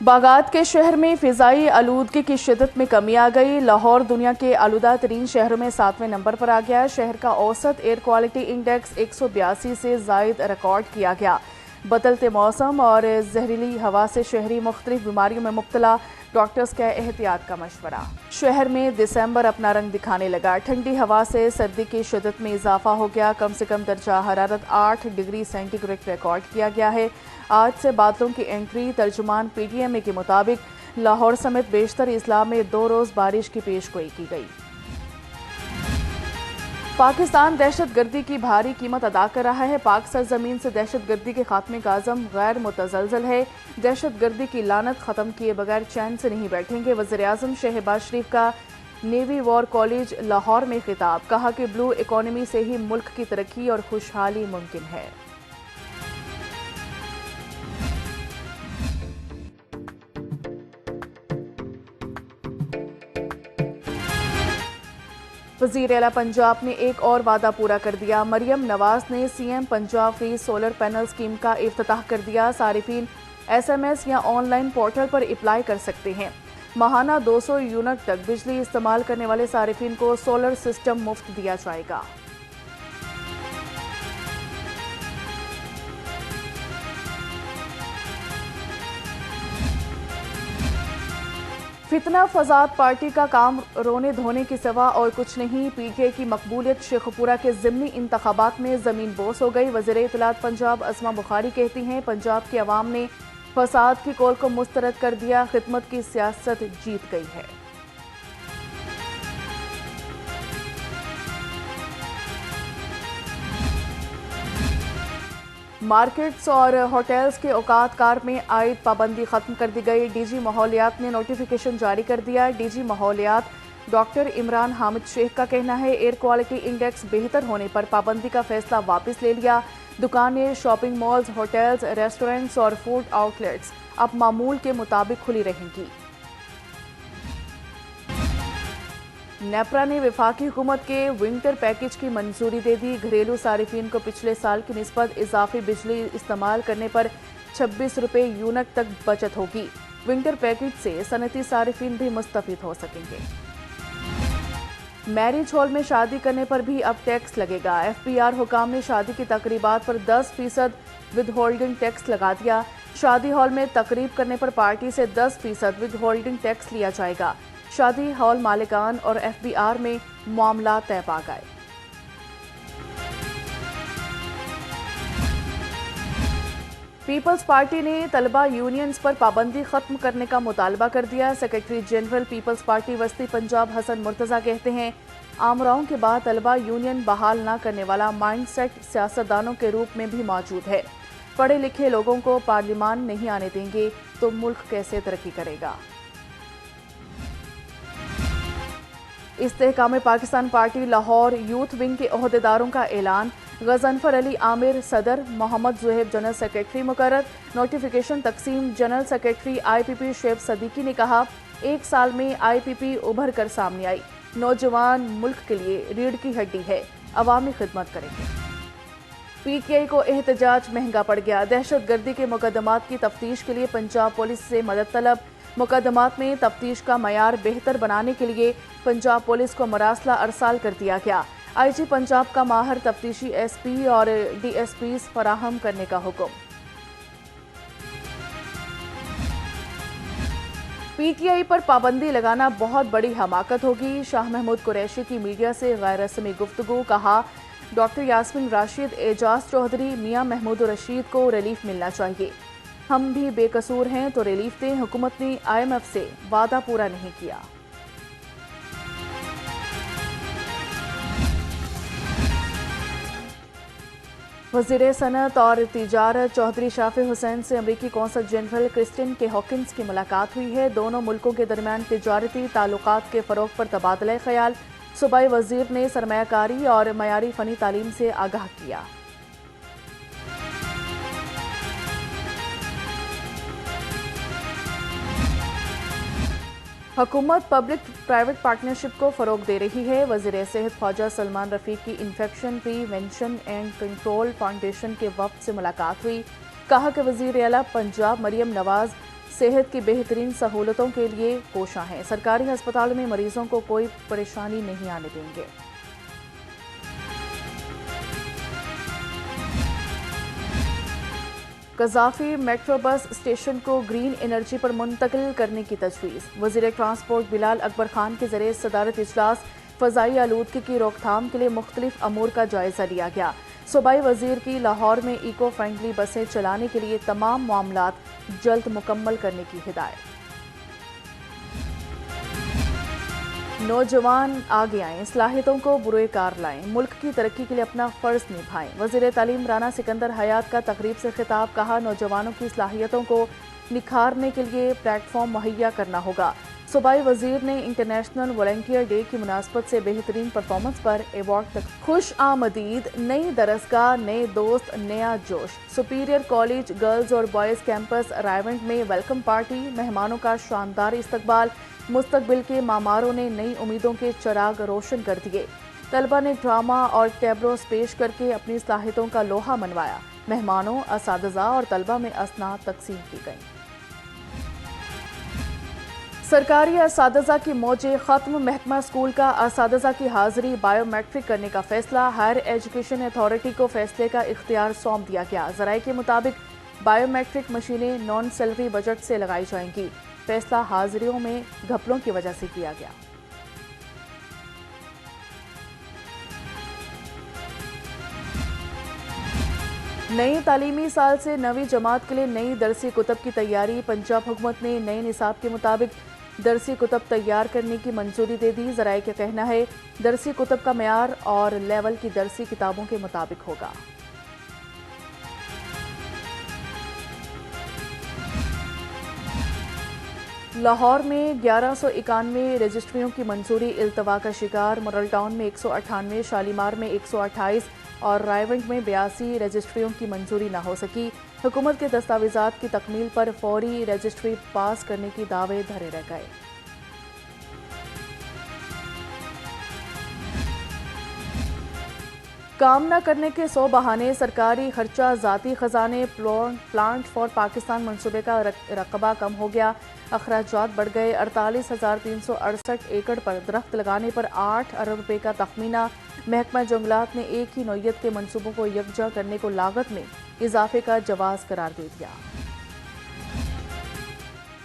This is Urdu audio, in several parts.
باغات کے شہر میں فضائی آلودگی کی شدت میں کمی آ گئی۔ لاہور دنیا کے آلودہ ترین شہروں میں 7ویں نمبر پر آ گیا۔ شہر کا اوسط ایئر کوالٹی انڈیکس 182 سے زائد ریکارڈ کیا گیا۔ بدلتے موسم اور زہریلی ہوا سے شہری مختلف بیماریوں میں مبتلا، ڈاکٹرز کا احتیاط کا مشورہ۔ شہر میں دسمبر اپنا رنگ دکھانے لگا۔ ٹھنڈی ہوا سے سردی کی شدت میں اضافہ ہو گیا۔ کم سے کم درجہ حرارت 8 ڈگری سینٹی گریڈ ریکارڈ کیا گیا ہے۔ آج سے بادلوں کی انٹری۔ ترجمان پی ٹی ایم اے کے مطابق لاہور سمیت بیشتر اضلاع میں 2 روز بارش کی پیش گوئی کی گئی۔ پاکستان دہشت گردی کی بھاری قیمت ادا کر رہا ہے۔ پاک سرزمین سے دہشت گردی کے خاتمے کا عزم غیر متزلزل ہے۔ دہشت گردی کی لعنت ختم کیے بغیر چین سے نہیں بیٹھیں گے۔ وزیر اعظم شہباز شریف کا نیوی وار کالج لاہور میں خطاب، کہا کہ بلو اکانومی سے ہی ملک کی ترقی اور خوشحالی ممکن ہے۔ وزیر اعلیٰ پنجاب نے ایک اور وعدہ پورا کر دیا۔ مریم نواز نے C M Punjab free solar panel scheme کا افتتاح کر دیا۔ صارفین ایس ایم ایس یا آن لائن پورٹل پر اپلائی کر سکتے ہیں۔ ماہانہ 200 یونٹ تک بجلی استعمال کرنے والے صارفین کو سولر سسٹم مفت دیا جائے گا۔ فتنہ فساد پارٹی کا کام رونے دھونے کے سوا اور کچھ نہیں۔ پی ٹی آئی کی مقبولیت شیخ پورہ کے ضمنی انتخابات میں زمین بوس ہو گئی۔ وزیر اطلاعات پنجاب اسما بخاری کہتی ہیں، پنجاب کی عوام نے فساد کی کول کو مسترد کر دیا، خدمت کی سیاست جیت گئی ہے۔ مارکیٹس اور ہوٹلز کے اوقات کار میں عائد پابندی ختم کر دی گئی۔ ڈی جی ماحولیات نے نوٹیفیکیشن جاری کر دیا۔ ڈی جی ماحولیات ڈاکٹر عمران حامد شیخ کا کہنا ہے، ایئر کوالٹی انڈیکس بہتر ہونے پر پابندی کا فیصلہ واپس لے لیا۔ دکانیں، شاپنگ مالز، ہوٹلز، ریسٹورنٹس اور فوڈ آؤٹ لیٹس اب معمول کے مطابق کھلی رہیں گی۔ نیپرا نے وفاقی حکومت کے ونٹر پیکج کی منظوری دے دی۔ گھریلو صارفین کو پچھلے سال کی نسبت اضافی بجلی استعمال کرنے پر 26 روپے یونٹ تک بچت ہوگی۔ ونٹر پیکج سے صنعتی صارفین بھی مستفید ہو سکیں گے۔ میرج ہال میں شادی کرنے پر بھی اب ٹیکس لگے گا۔ ایف بی آر حکام نے شادی کی تقریبات پر 10% ود ہولڈنگ ٹیکس لگا دیا۔ شادی ہال میں تقریب کرنے پر پارٹی سے 10% ود ہولڈنگ ٹیکس لیا جائے گا۔ شادی ہال مالکان اور ایف بی آر میں معاملہ طے پا گئے۔ پیپلز پارٹی نے طلبہ یونینز پر پابندی ختم کرنے کا مطالبہ کر دیا۔ سیکرٹری جنرل پیپلز پارٹی وسطی پنجاب حسن مرتضیٰ کہتے ہیں، آمراؤں کے بعد طلبہ یونین بحال نہ کرنے والا مائنڈ سیٹ سیاستدانوں کے روپ میں بھی موجود ہے۔ پڑھے لکھے لوگوں کو پارلیمان نہیں آنے دیں گے تو ملک کیسے ترقی کرے گا؟ استحکام Pakistan party Lahore youth wing کے عہدیداروں کا اعلان۔ غضنفر علی عامر صدر، محمد زہیب جنرل سیکرٹری مقرر۔ نوٹیفیکیشن تقسیم۔ جنرل سیکرٹری آئی پی پی شعیب صدیقی نے کہا، 1 سال میں آئی پی پی ابھر کر سامنے آئی۔ نوجوان ملک کے لیے ریڑھ کی ہڈی ہے، عوامی خدمت کریں گے۔ پی ٹی آئی کو احتجاج مہنگا پڑ گیا۔ دہشت گردی کے مقدمات کی تفتیش کے لیے پنجاب پولیس سے مدد طلب۔ مقدمات میں تفتیش کا معیار بہتر بنانے کے لیے پنجاب پولیس کو مراسلہ ارسال کر دیا گیا۔ آئی جی پنجاب کا ماہر تفتیشی ایس پی اور ڈی ایس پیز فراہم کرنے کا حکم۔ پی ٹی آئی پر پابندی لگانا بہت بڑی حماقت ہوگی۔ شاہ محمود قریشی کی میڈیا سے غیر رسمی گفتگو، کہا ڈاکٹر یاسمین راشد، اعجاز چودھری، میاں محمود رشید کو ریلیف ملنا چاہیے۔ ہم بھی بے قصور ہیں تو ریلیف دیں۔ حکومت نے آئی ایم ایف سے وعدہ پورا نہیں کیا۔ وزیر صنعت اور تجارت چودھری شافع حسین سے امریکی قونصل جنرل کرسٹین کے ہاکنز کی ملاقات ہوئی ہے۔ دونوں ملکوں کے درمیان تجارتی تعلقات کے فروغ پر تبادلہ خیال۔ صوبائی وزیر نے سرمایہ کاری اور معیاری فنی تعلیم سے آگاہ کیا۔ حکومت پبلک پرائیویٹ پارٹنرشپ کو فروغ دے رہی ہے۔ وزیر صحت خواجہ سلمان رفیق کی infection prevention and control foundation کے وفد سے ملاقات ہوئی۔ کہا کہ وزیر اعلیٰ پنجاب مریم نواز صحت کی بہترین سہولتوں کے لیے کوشاں ہیں۔ سرکاری ہسپتالوں میں مریضوں کو کوئی پریشانی نہیں آنے دیں گے۔ قذافی میٹرو بس اسٹیشن کو گرین انرجی پر منتقل کرنے کی تجویز۔ وزیر ٹرانسپورٹ بلال اکبر خان کے ذریعے صدارت اجلاس فضائی آلودگی کی روک تھام کے لیے مختلف امور کا جائزہ لیا گیا۔ صوبائی وزیر کی لاہور میں ایکو فرینڈلی بسیں چلانے کے لیے تمام معاملات جلد مکمل کرنے کی ہدایت۔ نوجوان آگے آئیں، صلاحیتوں کو بروئے کار لائیں، ملک کی ترقی کے لیے اپنا فرض نبھائیں۔ وزیر تعلیم رانا سکندر حیات کا تقریب سے خطاب، کہا نوجوانوں کی صلاحیتوں کو نکھارنے کے لیے پلیٹ فارم مہیا کرنا ہوگا۔ صوبائی وزیر نے انٹرنیشنل والنٹیئر ڈے کی مناسبت سے بہترین پرفارمنس پر ایوارڈ تک خوش آمدید، نئی درسگاہ، نئے دوست، نیا جوش۔ سپیریئر کالج گرلز اور بوائز کیمپس رائیونٹ میں ویلکم پارٹی، مہمانوں کا شاندار استقبال، مستقبل کے معماروں نے نئی امیدوں کے چراغ روشن کر دیے۔ طلبہ نے ڈرامہ اور کیبروس پیش کر کے اپنی صلاحیتوں کا لوہا منوایا۔ مہمانوں، اساتذہ اور طلبہ میں اسناد تقسیم کی گئیں۔ سرکاری اساتذہ کی موجیں ختم، محکمہ اسکول کا اساتذہ کی حاضری بائیو میٹرک کرنے کا فیصلہ، ہائر ایجوکیشن اتھارٹی کو فیصلے کا اختیار سونپ دیا گیا۔ ذرائع کے مطابق بائیو میٹرک مشینیں نان سیلری بجٹ سے لگائی جائیں گی۔ فیصلہ حاضریوں میں گھپلوں کی وجہ سے کیا گیا۔ نئی تعلیمی سال سے 9ویں جماعت کے لیے نئی درسی کتب کی تیاری، پنجاب حکومت نے نئے نصاب کے مطابق درسی کتب تیار کرنے کی منظوری دے دی۔ ذرائع کا کہنا ہے درسی کتب کا معیار اور لیول کی درسی کتابوں کے مطابق ہوگا۔ لاہور میں 1191 رجسٹریوں کی منظوری التوا کا شکار، ماڈل ٹاؤن میں 198، شالیمار میں 128 اور رائیونٹ میں 82 رجسٹریوں کی منظوری نہ ہو سکی۔ حکومت کے دستاویزات کی تکمیل پر فوری رجسٹری پاس کرنے کی دعوے دھرے رہ گئے۔ کام نہ کرنے کے 100 بہانے، سرکاری خرچہ ذاتی خزانے، پلانٹ فار پاکستان منصوبے کا رقبہ کم ہو گیا، اخراجات بڑھ گئے۔ 48,368 ایکڑ پر درخت لگانے پر 8 ارب روپے کا تخمینہ، محکمہ جنگلات نے ایک ہی نوعیت کے منصوبوں کو یکجا کرنے کو لاگت میں اضافے کا جواز قرار دے دیا۔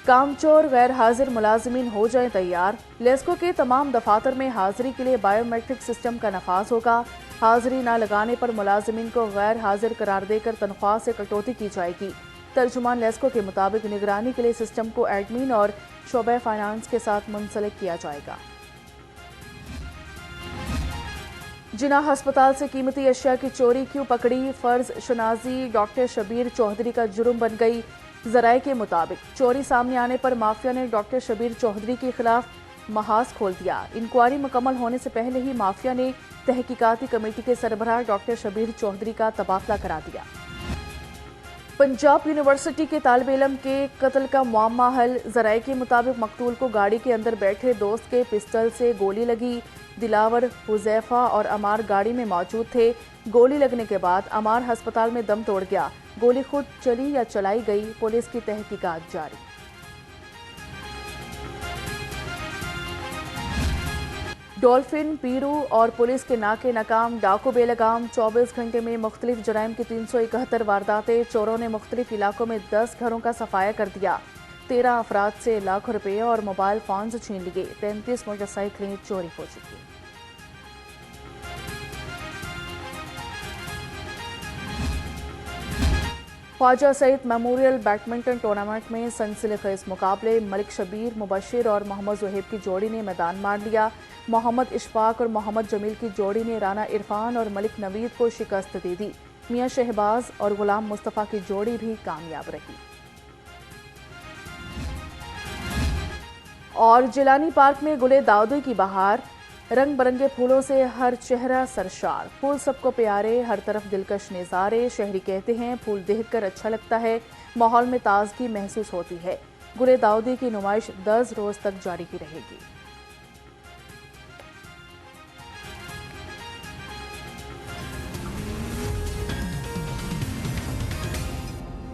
کام چور غیر حاضر ملازمین ہو جائیں تیار، لیسکو کے تمام دفاتر میں حاضری کے لیے بائیو میٹرک سسٹم کا نفاذ ہوگا۔ حاضری نہ لگانے پر ملازمین کو غیر حاضر قرار دے کر تنخواہ سے کٹوتی کی جائے گی۔ ترجمان لیسکو کے مطابق نگرانی کے لیے سسٹم کو ایڈمن اور شعبہ فائنانس کے ساتھ منسلک کیا جائے گا۔ جناح ہسپتال سے قیمتی اشیاء کی چوری کیوں پکڑی، فرض شناسی ڈاکٹر شبیر چوہدری کا جرم بن گئی۔ ذرائع کے مطابق چوری سامنے آنے پر مافیا نے ڈاکٹر شبیر چوہدری کے خلاف محاذ کھول دیا۔ انکوائری مکمل ہونے سے پہلے ہی مافیا نے تحقیقاتی کمیٹی کے سربراہ ڈاکٹر شبیر چوہدری کا تبادلہ کرا دیا۔ پنجاب یونیورسٹی کے طالب علم کے قتل کا معمہ حل، ذرائع کے مطابق مقتول کو گاڑی کے اندر بیٹھے دوست کے پسٹل سے گولی لگی۔ دلاور، حذیفہ اور عمار گاڑی میں موجود تھے۔ گولی لگنے کے بعد عمار ہسپتال میں دم توڑ گیا۔ گولی خود چلی یا چلائی گئی، پولیس کی تحقیقات جاری۔ ڈولفن، پیرو اور پولیس کے ناکے ناکام، ڈاکو بے لگام، 24 گھنٹے میں مختلف جرائم کی 371 وارداتیں، چوروں نے مختلف علاقوں میں 10 گھروں کا صفایا کر دیا۔ 13 افراد سے لاکھوں روپے اور موبائل فونز چھین لیے، 33 موٹر سائیکلیں چوری ہو چکی۔ خواجہ سعید میموریل بیڈمنٹن ٹورنامنٹ میں سنسنی خیز مقابلے، ملک شبیر مبشر اور محمد زہیب کی جوڑی نے میدان مار لیا۔ محمد اشفاق اور محمد جمیل کی جوڑی نے رانا عرفان اور ملک نوید کو شکست دے دی۔ میاں شہباز اور غلام مصطفیٰ کی جوڑی بھی کامیاب رہی۔ اور جیلانی پارک میں گلے داودی کی بہار، رنگ برنگے پھولوں سے ہر چہرہ سرشار، پھول سب کو پیارے، ہر طرف دلکش نظارے، شہری کہتے ہیں پھول دیکھ کر اچھا لگتا ہے، ماحول میں تازگی محسوس ہوتی ہے۔ گلے داودی کی نمائش 10 روز تک جاری ہی رہے گی۔